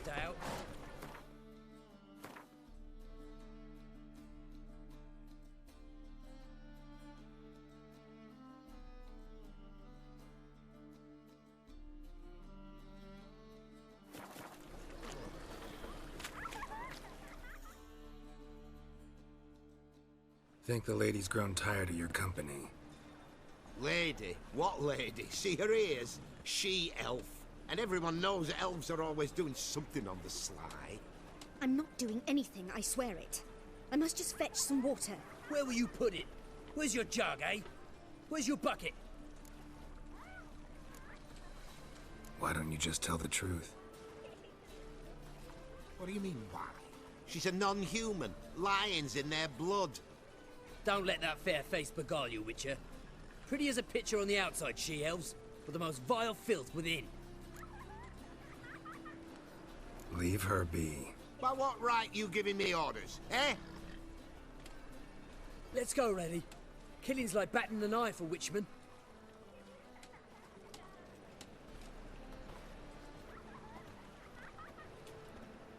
doubt. Think the lady's grown tired of your company. Lady? What lady? See her ears? She-elf. And everyone knows that elves are always doing something on the sly. I'm not doing anything, I swear it. I must just fetch some water. Where will you put it? Where's your jug, eh? Where's your bucket? Why don't you just tell the truth? What do you mean, why? She's a non-human. Lions in their blood. Don't let that fair face beguile you, Witcher. Pretty as a picture on the outside, she-elves, but the most vile filth within. Leave her be. By what right you giving me orders, eh? Let's go, Reddy. Killing's like batting an eye for witchmen.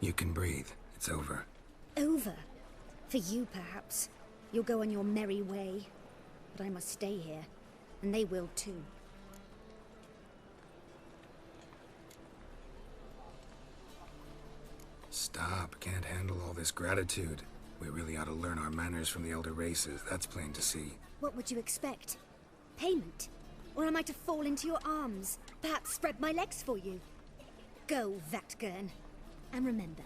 You can breathe. It's over. Over? For you, perhaps. You'll go on your merry way. But I must stay here, and they will too. Stop. Can't handle all this gratitude. We really ought to learn our manners from the elder races. That's plain to see. What would you expect? Payment? Or am I to fall into your arms? Perhaps spread my legs for you? Go, Vatgern. And remember,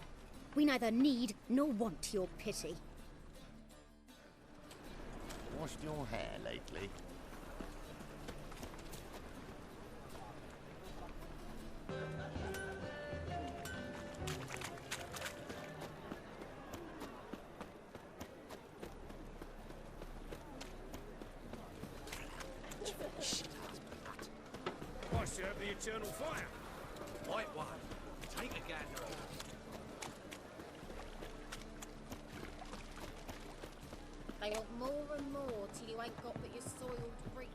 we neither need nor want your pity. Washed your hair lately? I serve the eternal fire. White one. Take a gander. They want more and more till you ain't got but your soiled breeches.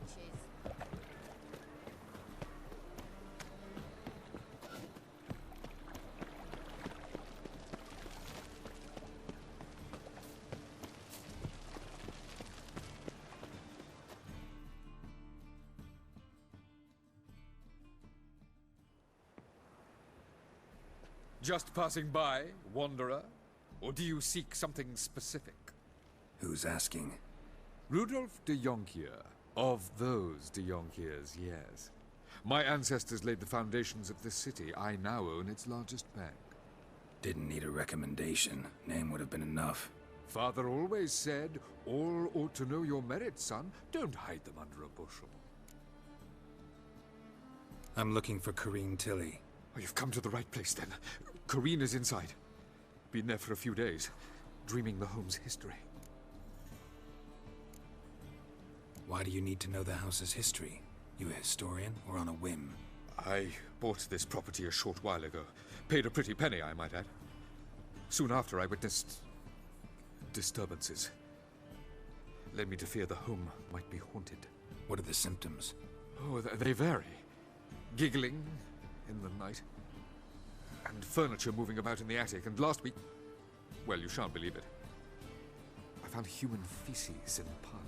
Just passing by, wanderer? Or do you seek something specific? Who's asking? Rudolf de Jonkier. Of those de Jonkiers, yes. My ancestors laid the foundations of this city. I now own its largest bank. Didn't need a recommendation. Name would have been enough. Father always said, all ought to know your merits, son. Don't hide them under a bushel. I'm looking for Corrine Tilly. Oh, you've come to the right place, then. Corrine is inside. Been there for a few days, dreaming the home's history. Why do you need to know the house's history? You a historian, or on a whim? I bought this property a short while ago. Paid a pretty penny, I might add. Soon after, I witnessed disturbances. Led me to fear the home might be haunted. What are the symptoms? Oh, they vary. Giggling in the night. And furniture moving about in the attic. And last week, well, you shan't believe it, I found human feces in the parlor.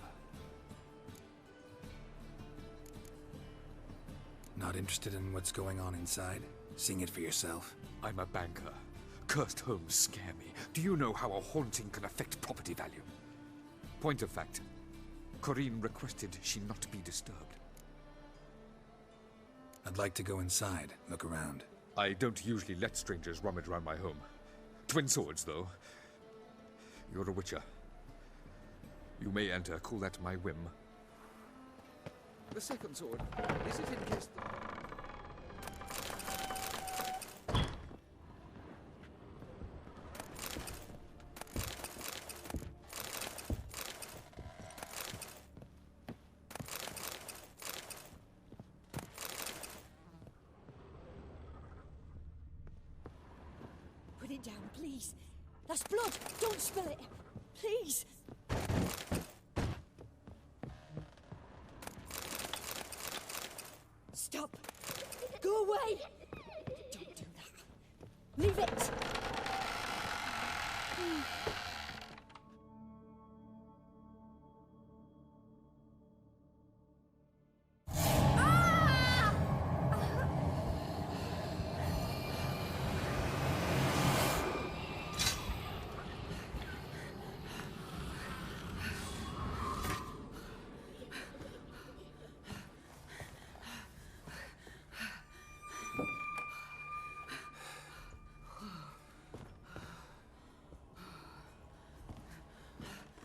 Not interested in what's going on inside? Seeing it for yourself? I'm a banker. Cursed homes scare me. Do you know how a haunting can affect property value? Point of fact, Corrine requested she not be disturbed. I'd like to go inside, look around. I don't usually let strangers rummage around my home. Twin swords, though. You're a witcher. You may enter, call that my whim. The second sword, is it in case... Put it down, please. That's blood. Don't spill it. Please. Stop. Go away. Don't do that. Leave it!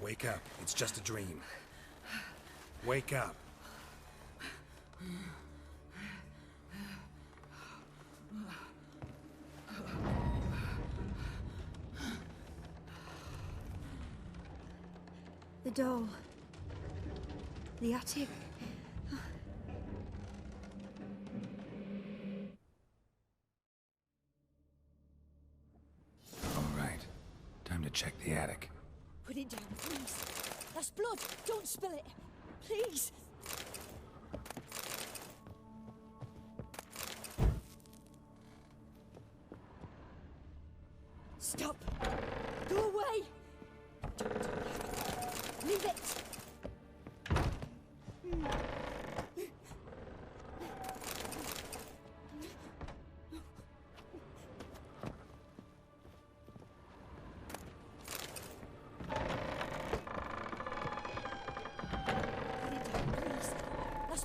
Wake up. It's just a dream. Wake up. The doll. The attic. All right. Time to check the attic. Put it down, please. That's blood. Don't spill it. Please. Stop. Go away. Don't do that. Leave it.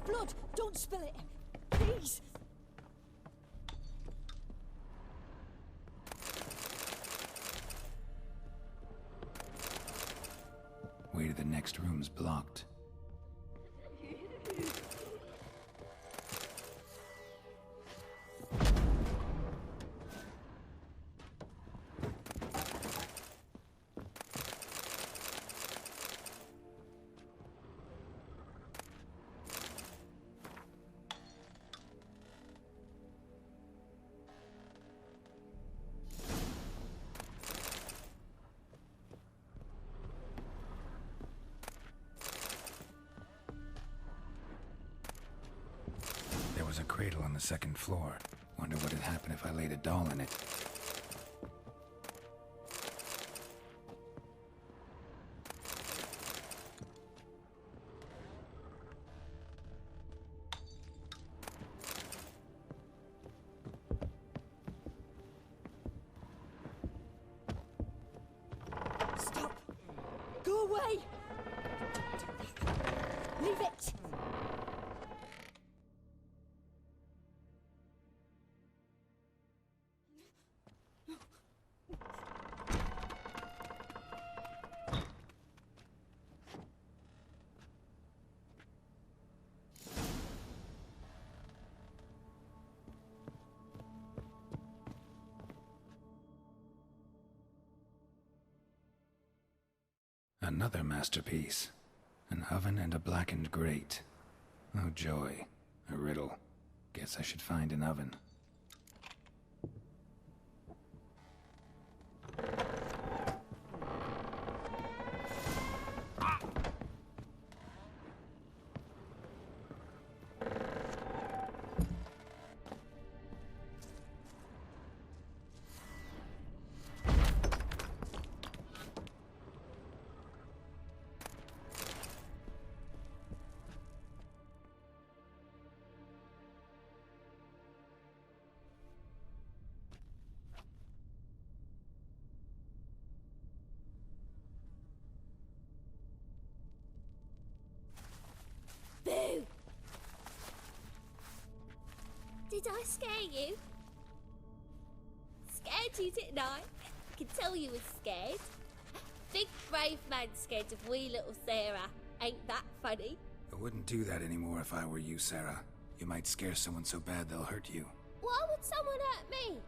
Blood! Don't spill it! Please! Way to the next room's blocked. There was a cradle on the second floor. Wonder what'd happen if I laid a doll in it. Stop! Go away! Leave it! Another masterpiece. An oven and a blackened grate. Oh joy. A riddle. Guess I should find an oven. Boo! Did I scare you? Scared you, didn't I? I can tell you was scared. Big brave man scared of wee little Sarah. Ain't that funny? I wouldn't do that anymore if I were you, Sarah. You might scare someone so bad they'll hurt you. Why would someone hurt me?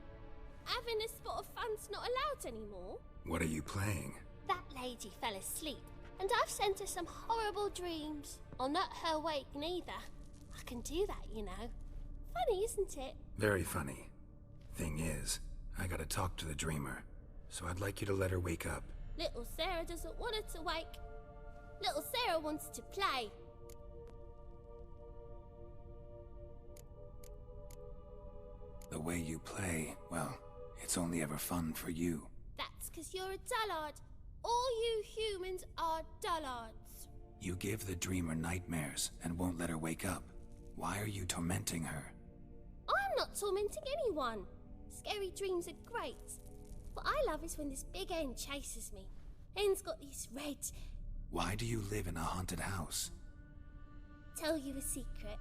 Having a spot of fun's not allowed anymore. What are you playing? That lady fell asleep, and I've sent her some horrible dreams. I'll not her wake neither. I can do that, you know. Funny, isn't it? Very funny. Thing is, I gotta talk to the dreamer, so I'd like you to let her wake up. Little Sarah doesn't want her to wake. Little Sarah wants to play. The way you play, well, It's only ever fun for you. That's 'cause you're a dullard. All you humans are dullards. You give the dreamer nightmares and won't let her wake up. Why are you tormenting her? I'm not tormenting anyone. Scary dreams are great. What I love is when this big end chases me. End's got these red... Why do you live in a haunted house? Tell you a secret.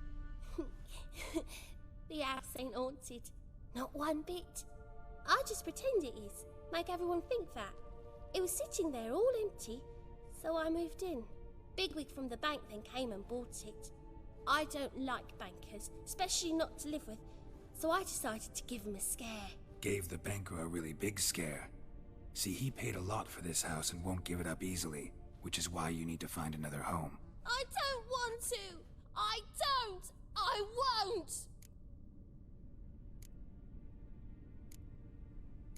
The house ain't haunted. Not one bit. I just pretend it is. Make everyone think that. It was sitting there all empty, so I moved in. Bigwig from the bank then came and bought it. I don't like bankers, especially not to live with, so I decided to give him a scare. Gave the banker a really big scare. See, he paid a lot for this house and won't give it up easily, which is why you need to find another home. I don't want to! I don't! I won't!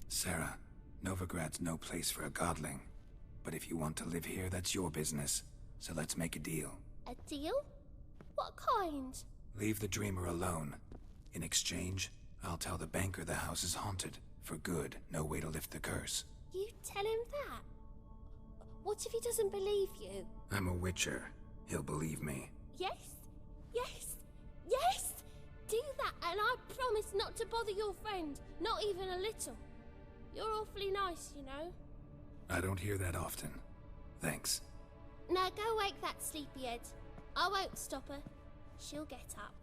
Sarah, Novigrad's no place for a godling. But if you want to live here, that's your business. So let's make a deal. A deal? What kind? Leave the dreamer alone. In exchange, I'll tell the banker the house is haunted. For good, no way to lift the curse. You tell him that? What if he doesn't believe you? I'm a witcher. He'll believe me. Yes? Yes? Yes! Do that and I promise not to bother your friend. Not even a little. You're awfully nice, you know. I don't hear that often. Thanks. Now go wake that sleepyhead. I won't stop her. She'll get up.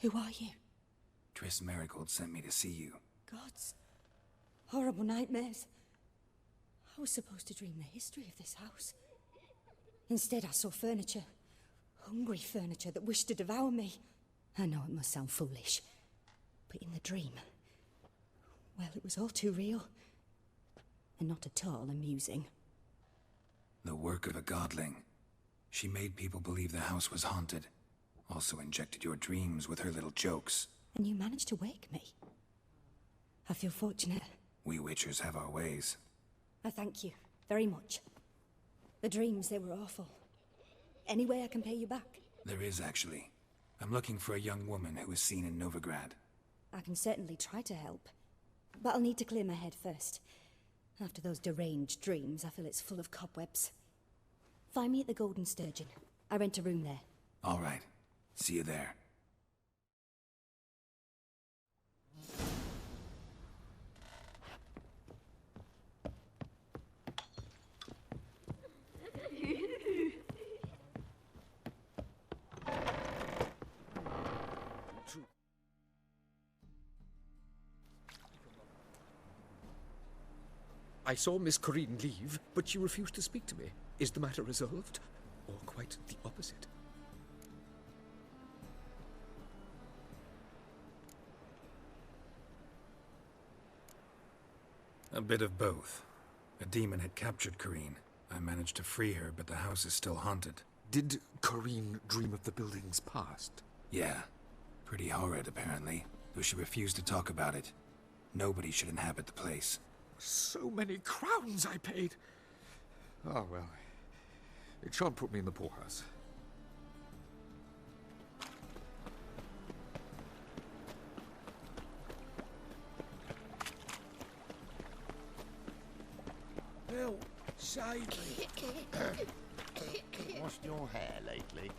Who are you? Triss Merigold sent me to see you. Gods. Horrible nightmares. I was supposed to dream the history of this house. Instead, I saw furniture. Hungry furniture that wished to devour me. I know it must sound foolish, but in the dream, well, it was all too real. And not at all amusing. The work of a godling. She made people believe the house was haunted. Also injected your dreams with her little jokes. And you managed to wake me. I feel fortunate. We witchers have our ways. I thank you very much. The dreams, they were awful. Any way I can pay you back? There is, actually. I'm looking for a young woman who was seen in Novigrad. I can certainly try to help. But I'll need to clear my head first. After those deranged dreams, I feel it's full of cobwebs. Find me at the Golden Sturgeon. I rent a room there. All right. See you there. I saw Miss Corinne leave, but she refused to speak to me. Is the matter resolved? Or quite the opposite? A bit of both. A demon had captured Corinne. I managed to free her, but the house is still haunted. Did Corinne dream of the building's past? Yeah. Pretty horrid, apparently. Though she refused to talk about it. Nobody should inhabit the place. So many crowns I paid! Oh, well. It shan't put me in the poorhouse. Well, save me. Washed your hair lately?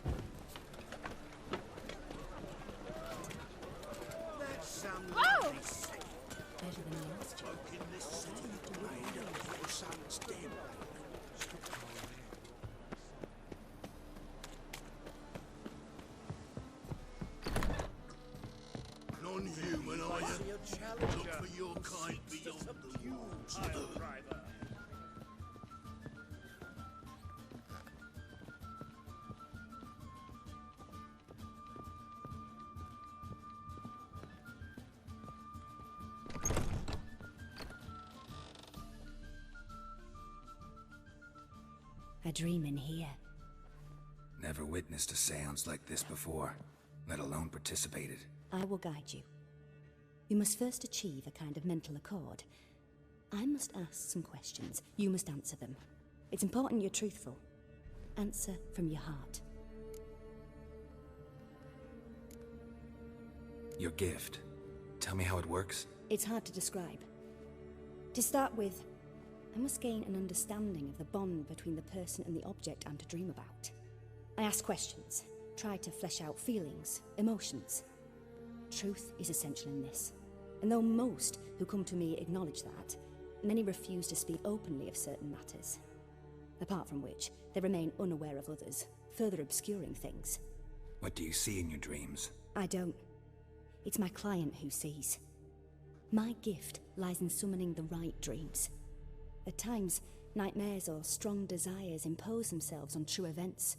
your kind beyond the rules, driver. A dream in here. Never witnessed a seance like this before, let alone participated. I will guide you. You must first achieve a kind of mental accord. I must ask some questions. You must answer them. It's important you're truthful. Answer from your heart. Your gift. Tell me how it works. It's hard to describe. To start with, I must gain an understanding of the bond between the person and the object I'm to dream about. I ask questions, try to flesh out feelings, emotions. Truth is essential in this, and though most who come to me acknowledge that, many refuse to speak openly of certain matters. Apart from which, they remain unaware of others, further obscuring things. What do you see in your dreams? I don't. It's my client who sees. My gift lies in summoning the right dreams. At times, nightmares or strong desires impose themselves on true events.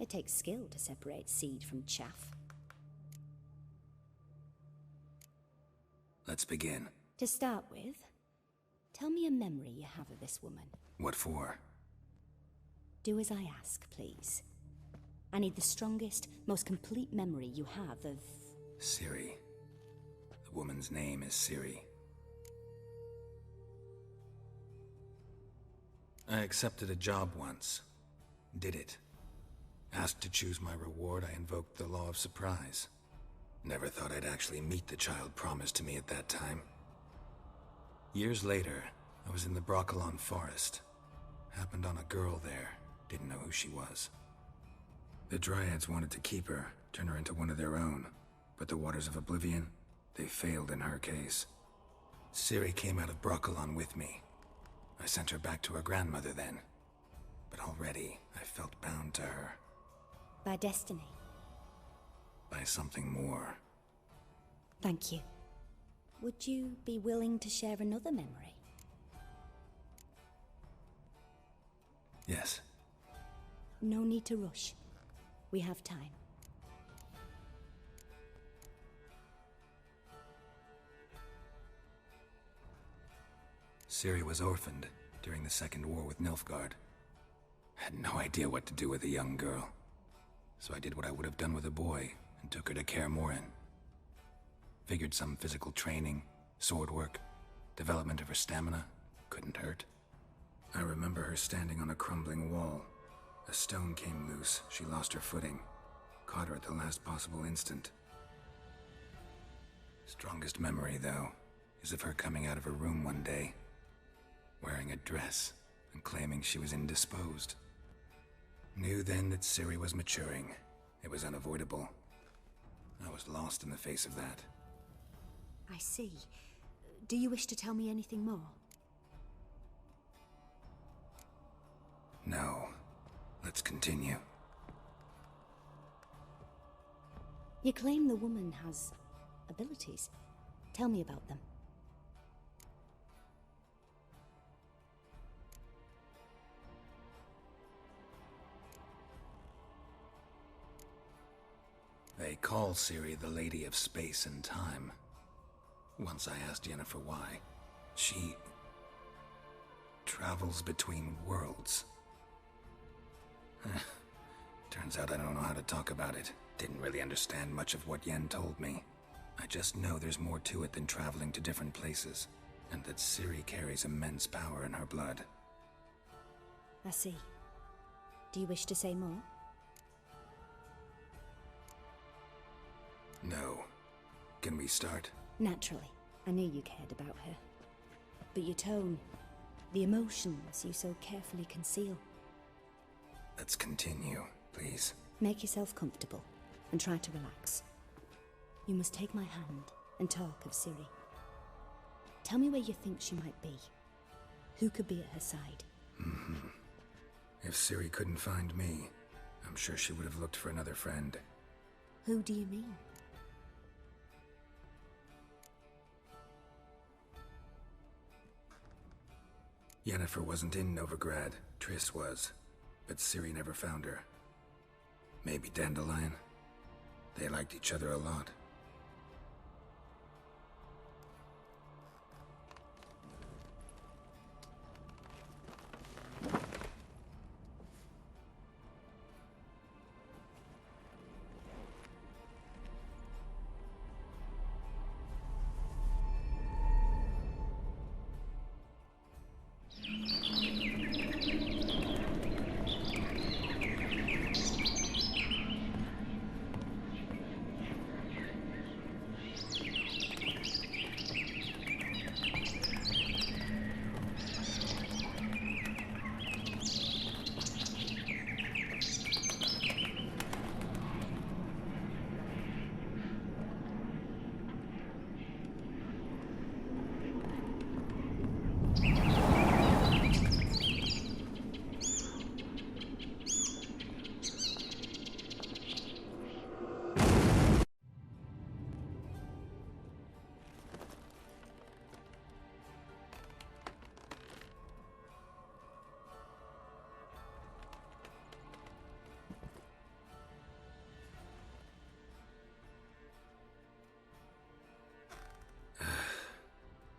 It takes skill to separate seed from chaff. Let's begin. To start with, tell me a memory you have of this woman. What for? Do as I ask, please. I need the strongest, most complete memory you have of... Ciri. The woman's name is Ciri. I accepted a job once. Did it. Asked to choose my reward, I invoked the law of surprise. Never thought I'd actually meet the child promised to me at that time. Years later, I was in the Broccolon forest. Happened on a girl there. Didn't know who she was. The Dryads wanted to keep her, turn her into one of their own. But the Waters of Oblivion, they failed in her case. Ciri came out of Broccolon with me. I sent her back to her grandmother then. But already, I felt bound to her. By destiny. By something more. Thank you. Would you be willing to share another memory? Yes. No need to rush. We have time. Ciri was orphaned during the Second War with Nilfgaard. Had no idea what to do with a young girl. So I did what I would have done with a boy and took her to Kaer Morhen. Figured some physical training, sword work, development of her stamina couldn't hurt. I remember her standing on a crumbling wall. A stone came loose, she lost her footing. Caught her at the last possible instant. Strongest memory, though, is of her coming out of her room one day, wearing a dress and claiming she was indisposed. Knew then that Ciri was maturing. It was unavoidable. I was lost in the face of that. I see. Do you wish to tell me anything more? No. Let's continue. You claim the woman has abilities. Tell me about them. They call Ciri the Lady of Space and Time. Once I asked Yennefer why. She travels between worlds. Turns out I don't know how to talk about it. Didn't really understand much of what Yen told me. I just know there's more to it than traveling to different places, and that Ciri carries immense power in her blood. I see. Do you wish to say more? No. Can we start? Naturally. I knew you cared about her. But your tone, the emotions you so carefully conceal. Let's continue, please. Make yourself comfortable and try to relax. You must take my hand and talk of Ciri. Tell me where you think she might be. Who could be at her side? If Ciri couldn't find me, I'm sure she would have looked for another friend. Who do you mean? Yennefer wasn't in Novigrad. Triss was. But Ciri never found her. Maybe Dandelion? They liked each other a lot.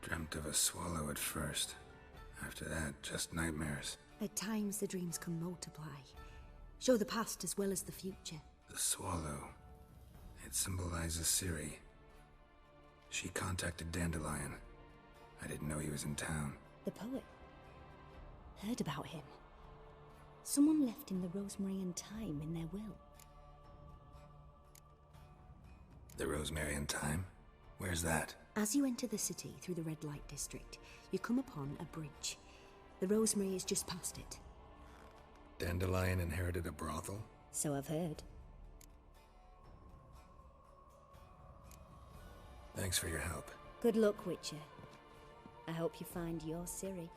Dreamt of a swallow at first. After that, just nightmares. At times, the dreams can multiply. Show the past as well as the future. The swallow. It symbolizes Ciri. She contacted Dandelion. I didn't know he was in town. The poet. Heard about him. Someone left him the rosemary and thyme in their will. The rosemary and thyme? Where's that? As you enter the city through the red light district, you come upon a bridge. The rosemary is just past it. Dandelion inherited a brothel? So I've heard. Thanks for your help. Good luck, Witcher. I hope you find your Ciri.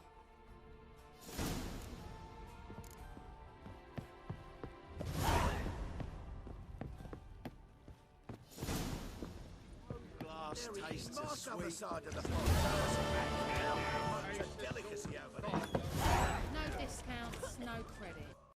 Tastes as sweet. Side of the delicacy over there. No discounts, no credit.